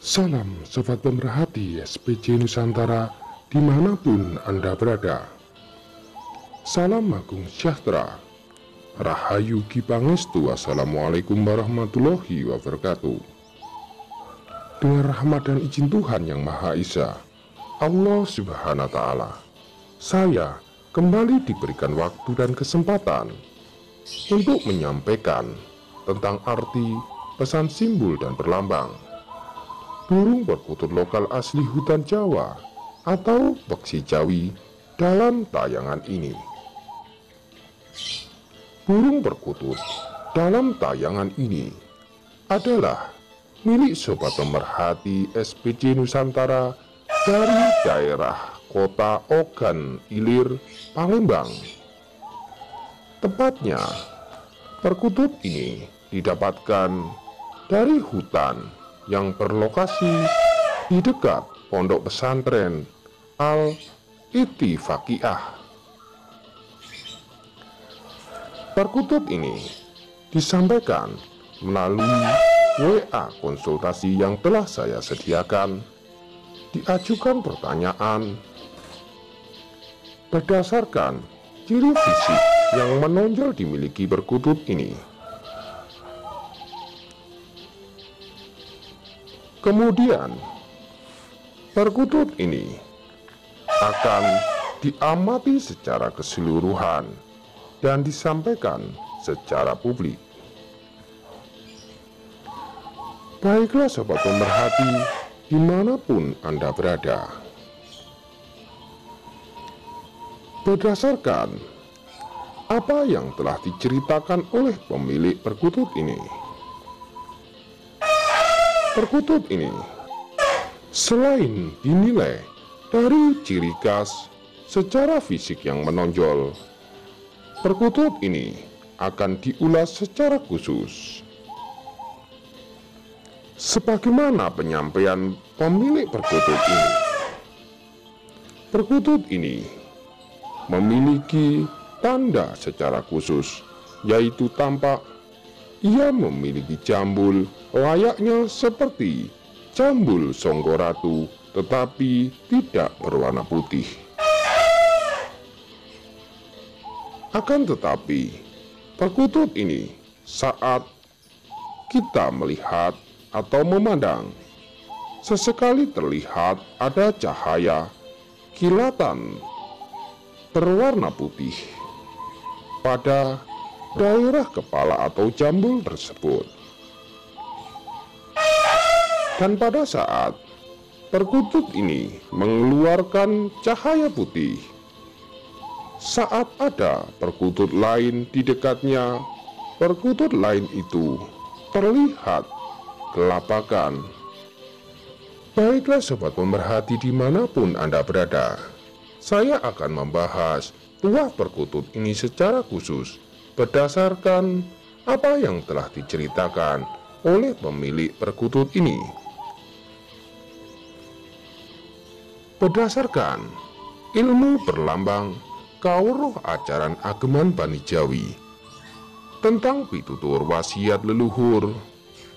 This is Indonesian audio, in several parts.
Salam Sobat Pemerhati SPJ Nusantara dimanapun Anda berada. Salam Agung Sejahtera, Rahayu Ki Pangestu. Assalamualaikum warahmatullahi wabarakatuh. Dengan rahmat dan izin Tuhan Yang Maha Esa, Allah Subhanahu wa Ta'ala, saya kembali diberikan waktu dan kesempatan untuk menyampaikan tentang arti, pesan, simbol, dan perlambang burung perkutut lokal asli hutan Jawa atau peksi Jawi dalam tayangan ini. Burung perkutut dalam tayangan ini adalah milik Sobat Pemerhati SPJ Nusantara dari daerah Kota Ogan Ilir, Palembang. Tepatnya, perkutut ini didapatkan dari hutan yang berlokasi di dekat pondok pesantren Al-Ittifaqiyah. Perkutut ini disampaikan melalui WA konsultasi yang telah saya sediakan. Diajukan pertanyaan berdasarkan ciri fisik yang menonjol dimiliki perkutut ini. Kemudian, perkutut ini akan diamati secara keseluruhan dan disampaikan secara publik. Baiklah Sobat Pemerhati, dimanapun Anda berada, berdasarkan apa yang telah diceritakan oleh pemilik perkutut ini, perkutut ini selain dinilai dari ciri khas secara fisik yang menonjol, perkutut ini akan diulas secara khusus. Sebagaimana penyampaian pemilik perkutut ini, perkutut ini memiliki tanda secara khusus, yaitu tampak ia memiliki jambul layaknya seperti jambul songgoratu, tetapi tidak berwarna putih. Akan tetapi, perkutut ini saat kita melihat atau memandang, sesekali terlihat ada cahaya kilatan berwarna putih pada daerah kepala atau jambul tersebut. Dan pada saat perkutut ini mengeluarkan cahaya putih, saat ada perkutut lain di dekatnya, perkutut lain itu terlihat kelabakan. Baiklah Sobat Pemerhati dimanapun Anda berada, saya akan membahas tuah perkutut ini secara khusus berdasarkan apa yang telah diceritakan oleh pemilik perkutut ini. Berdasarkan ilmu perlambang kawruh ajaran ageman Bani Jawi tentang pitutur wasiat leluhur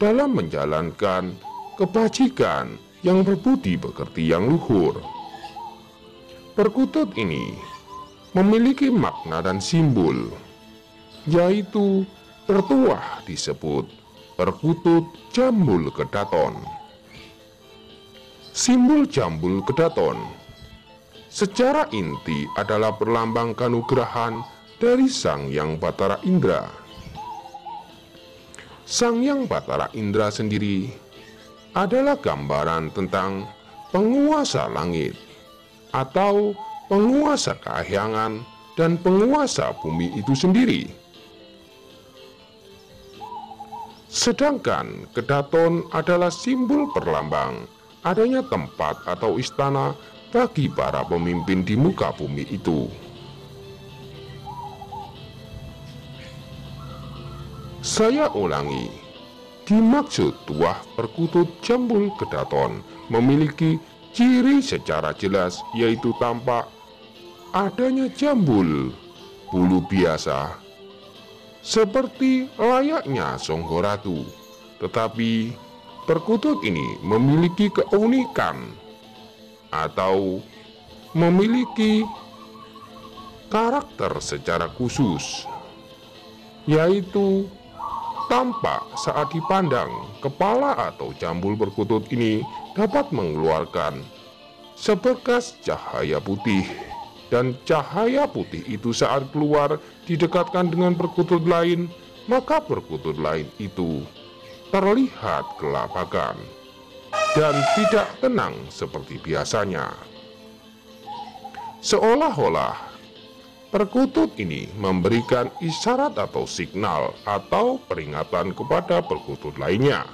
dalam menjalankan kebajikan yang berbudi pekerti yang luhur, perkutut ini memiliki makna dan simbol, yaitu tertuah disebut perkutut jambul kedaton. Simbol jambul kedaton secara inti adalah perlambang kanugrahan dari Sang Hyang Batara Indra. Sang Hyang Batara Indra sendiri adalah gambaran tentang penguasa langit atau penguasa kahyangan dan penguasa bumi itu sendiri. Sedangkan kedaton adalah simbol perlambang adanya tempat atau istana bagi para pemimpin di muka bumi itu. Saya ulangi, dimaksud tuah perkutut jambul kedaton memiliki ciri secara jelas, yaitu tampak adanya jambul bulu biasa seperti layaknya songgoratu, tetapi perkutut ini memiliki keunikan atau memiliki karakter secara khusus, yaitu tampak saat dipandang, kepala atau jambul perkutut ini dapat mengeluarkan seberkas cahaya putih, dan cahaya putih itu saat keluar didekatkan dengan perkutut lain, maka perkutut lain itu terlihat kelabakan dan tidak tenang seperti biasanya. Seolah-olah perkutut ini memberikan isyarat atau signal atau peringatan kepada perkutut lainnya.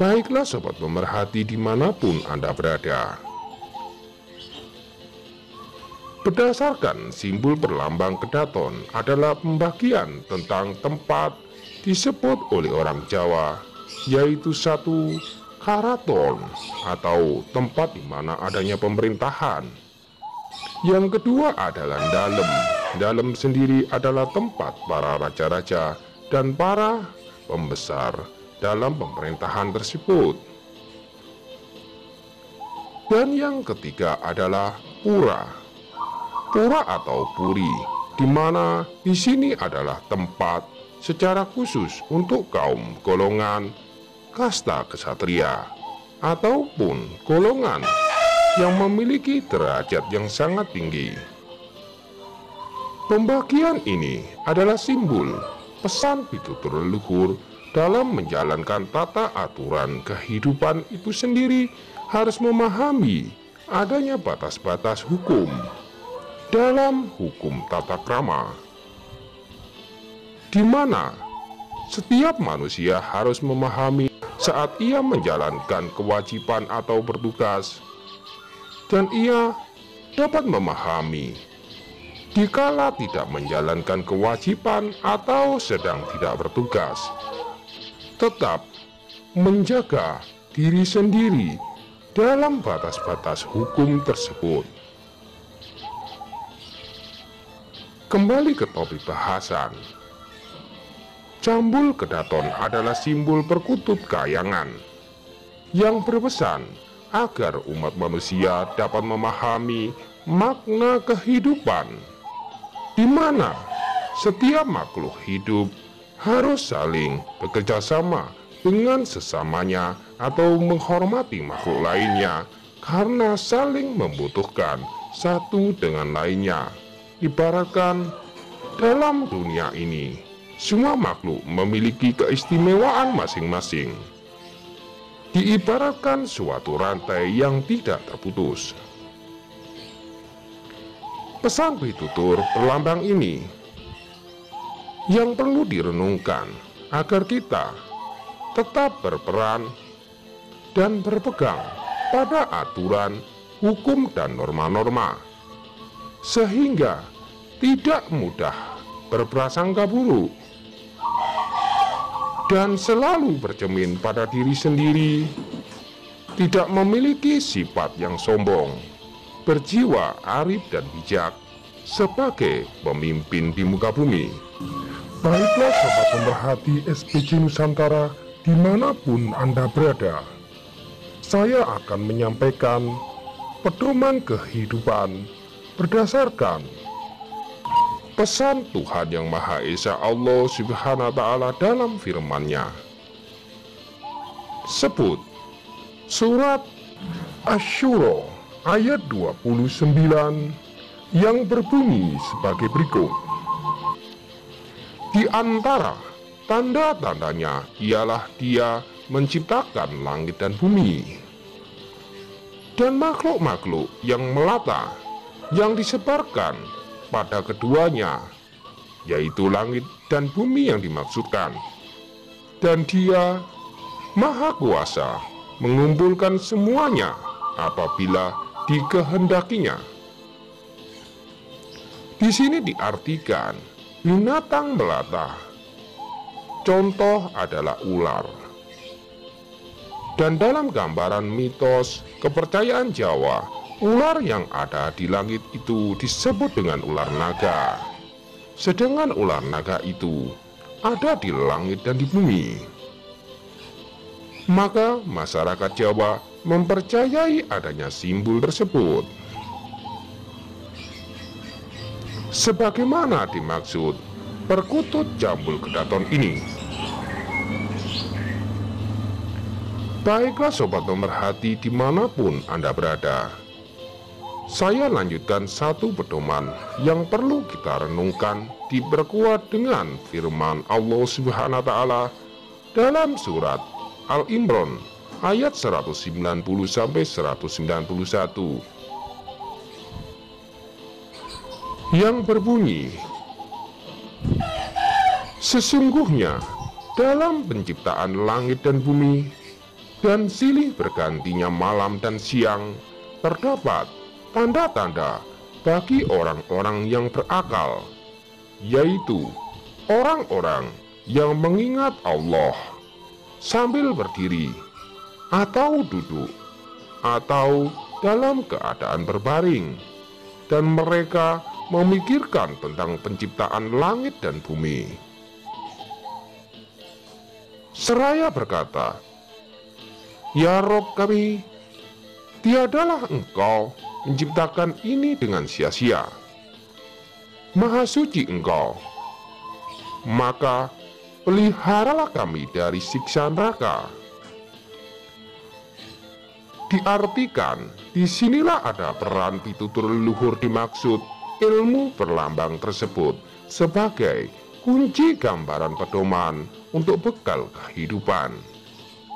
Baiklah sobat pemerhati dimanapun Anda berada. Berdasarkan simbol perlambang kedaton adalah pembagian tentang tempat disebut oleh orang Jawa, yaitu satu karaton atau tempat di mana adanya pemerintahan. Yang kedua adalah dalem. Dalem sendiri adalah tempat para raja-raja dan para pembesar dalam pemerintahan tersebut. Dan yang ketiga adalah pura. Pura atau puri, di mana di sini adalah tempat secara khusus untuk kaum golongan kasta kesatria ataupun golongan yang memiliki derajat yang sangat tinggi. Pembagian ini adalah simbol pesan pitutur leluhur dalam menjalankan tata aturan kehidupan itu sendiri harus memahami adanya batas-batas hukum dalam hukum tata krama, di mana setiap manusia harus memahami saat ia menjalankan kewajiban atau bertugas, dan ia dapat memahami dikala tidak menjalankan kewajiban atau sedang tidak bertugas, tetap menjaga diri sendiri dalam batas-batas hukum tersebut. Kembali ke topik bahasan. Jambul kedaton adalah simbol perkutut kayangan yang berpesan agar umat manusia dapat memahami makna kehidupan, di mana setiap makhluk hidup harus saling bekerja sama dengan sesamanya atau menghormati makhluk lainnya karena saling membutuhkan satu dengan lainnya. Ibaratkan dalam dunia ini, semua makhluk memiliki keistimewaan masing-masing. Diibaratkan suatu rantai yang tidak terputus. Pesan pitutur perlambang ini yang perlu direnungkan agar kita tetap berperan dan berpegang pada aturan, hukum, dan norma-norma, sehingga tidak mudah berprasangka buruk dan selalu bercermin pada diri sendiri, tidak memiliki sifat yang sombong, berjiwa arif dan bijak sebagai pemimpin di muka bumi. Baiklah sobat pemerhati SPC Nusantara dimanapun Anda berada, saya akan menyampaikan pedoman kehidupan berdasarkan pesan Tuhan Yang Maha Esa Allah Subhanahu wa Ta'ala dalam firman-Nya. Sebut surat Asy-Syura ayat 29 yang berbunyi sebagai berikut. Di antara tanda-tandanya ialah Dia menciptakan langit dan bumi dan makhluk-makhluk yang melata yang disebarkan pada keduanya, yaitu langit dan bumi yang dimaksudkan. Dan Dia Maha Kuasa mengumpulkan semuanya apabila dikehendakinya. Di sini diartikan binatang melata. Contoh adalah ular. Dan dalam gambaran mitos kepercayaan Jawa, ular yang ada di langit itu disebut dengan ular naga. Sedangkan ular naga itu ada di langit dan di bumi. Maka masyarakat Jawa mempercayai adanya simbol tersebut. Sebagaimana dimaksud perkutut jambul kedaton ini. Baiklah sobat pemerhati dimanapun Anda berada, saya lanjutkan satu pedoman yang perlu kita renungkan diperkuat dengan firman Allah Subhanahu wa Ta'ala dalam surat Al-Imran ayat 190-191 yang berbunyi, sesungguhnya dalam penciptaan langit dan bumi dan silih bergantinya malam dan siang terdapat tanda-tanda bagi orang-orang yang berakal, yaitu orang-orang yang mengingat Allah sambil berdiri atau duduk atau dalam keadaan berbaring, dan mereka memikirkan tentang penciptaan langit dan bumi. Seraya berkata, "Ya Rob kami, tiadalah Engkau menciptakan ini dengan sia-sia. Maha suci Engkau, maka peliharalah kami dari siksa neraka." Diartikan, disinilah ada peran pitutur leluhur dimaksud ilmu berlambang tersebut sebagai kunci gambaran pedoman untuk bekal kehidupan,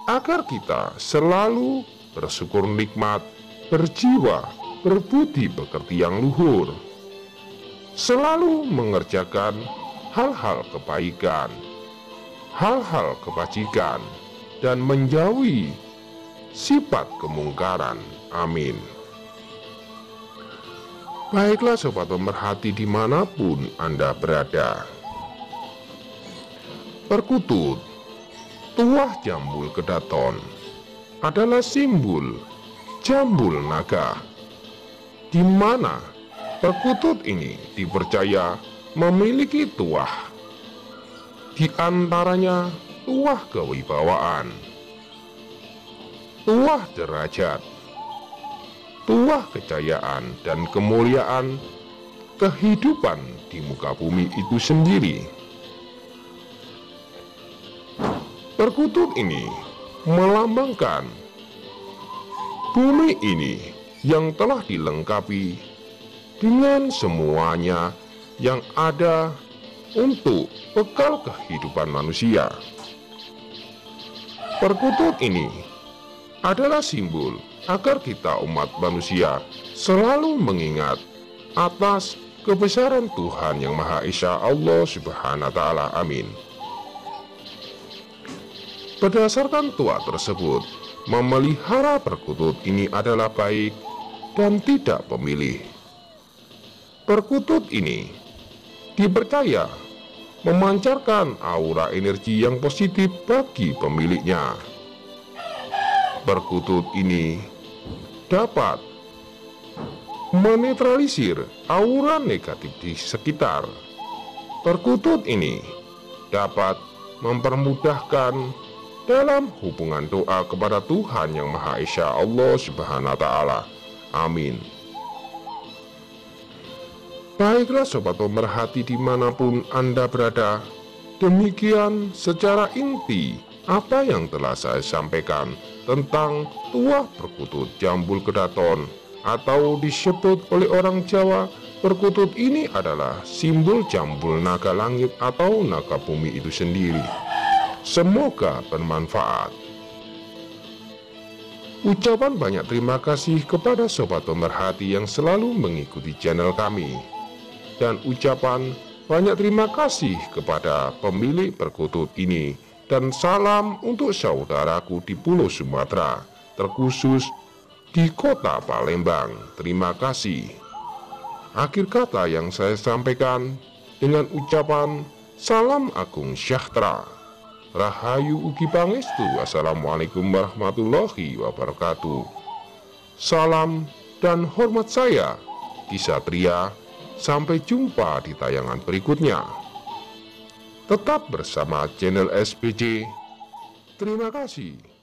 agar kita selalu bersyukur nikmat, berjiwa, berbudi pekerti yang luhur, selalu mengerjakan hal-hal kebaikan, hal-hal kebajikan, dan menjauhi sifat kemungkaran. Amin. Baiklah sobat pemerhati dimanapun Anda berada, perkutut, tuah jambul kedaton, adalah simbol jambul naga, di mana perkutut ini dipercaya memiliki tuah, di antaranya tuah kewibawaan, tuah derajat, tuah kejayaan dan kemuliaan kehidupan di muka bumi itu sendiri. Perkutut ini melambangkan bumi ini yang telah dilengkapi dengan semuanya yang ada untuk bekal kehidupan manusia. Perkutut ini adalah simbol agar kita umat manusia selalu mengingat atas kebesaran Tuhan Yang Maha Esa, Allah Subhanahu wa Ta'ala. Amin. Berdasarkan tuah tersebut, memelihara perkutut ini adalah baik dan tidak pemilih. Perkutut ini dipercaya memancarkan aura energi yang positif bagi pemiliknya. Perkutut ini dapat menetralisir aura negatif di sekitar. Perkutut ini dapat mempermudahkan dalam hubungan doa kepada Tuhan Yang Maha Esa, Allah Subhanahu wa Ta'ala. Amin. Baiklah sobat pemerhati dimanapun Anda berada, demikian secara inti apa yang telah saya sampaikan tentang tuah perkutut jambul kedaton, atau disebut oleh orang Jawa, perkutut ini adalah simbol jambul naga langit atau naga bumi itu sendiri. Semoga bermanfaat. Ucapan banyak terima kasih kepada sobat pemerhati yang selalu mengikuti channel kami, dan ucapan banyak terima kasih kepada pemilik perkutut ini, dan salam untuk saudaraku di Pulau Sumatera, terkhusus di kota Palembang. Terima kasih. Akhir kata yang saya sampaikan dengan ucapan salam agung sejahtera, Rahayu Ugi Pangestu. Wassalamualaikum warahmatullahi wabarakatuh. Salam dan hormat saya, Kisatria. Sampai jumpa di tayangan berikutnya. Tetap bersama channel SPC. Terima kasih.